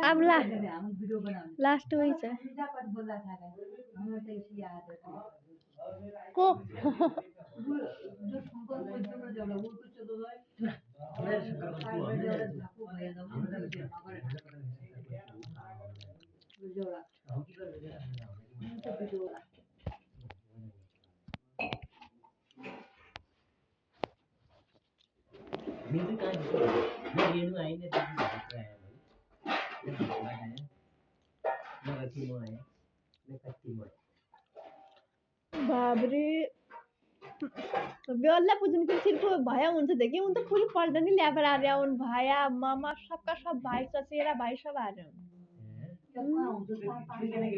अब लास्ट वही है को बाबरे बेल्ला पुज्नु कि सिर्फ भया हुन्छ देखि उन त फुल पर्दैन नि ल्याबर आ रहा उन भाया मामा सबका सब भाई चचेरा भाई सब आ रहे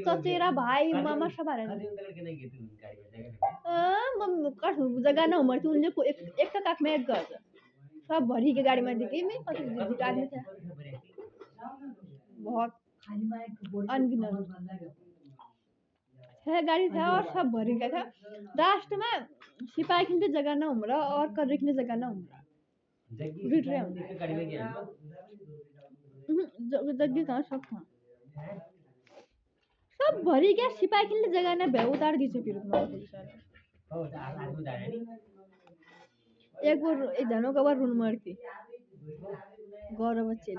चचेरा भाई मामा सब आ रहे जगह न मर्ती उनले एक का काख में एक गर्छ सब भरी के गाड़ी में देखी मैं कति जी आदमी था बहुत अनगिनत है गाड़ी था और सब भरी का था लास्ट में सिपाही खिलते जगह ना उमरा और कर रखने जगह ना उमरा रिट रहे जग्गी कहाँ सब था सब भरी क्या सिपाही खिलते जगह ना बे उतार दी फिर एक बार एक जनों का बार रून मारती गौरव बच्चे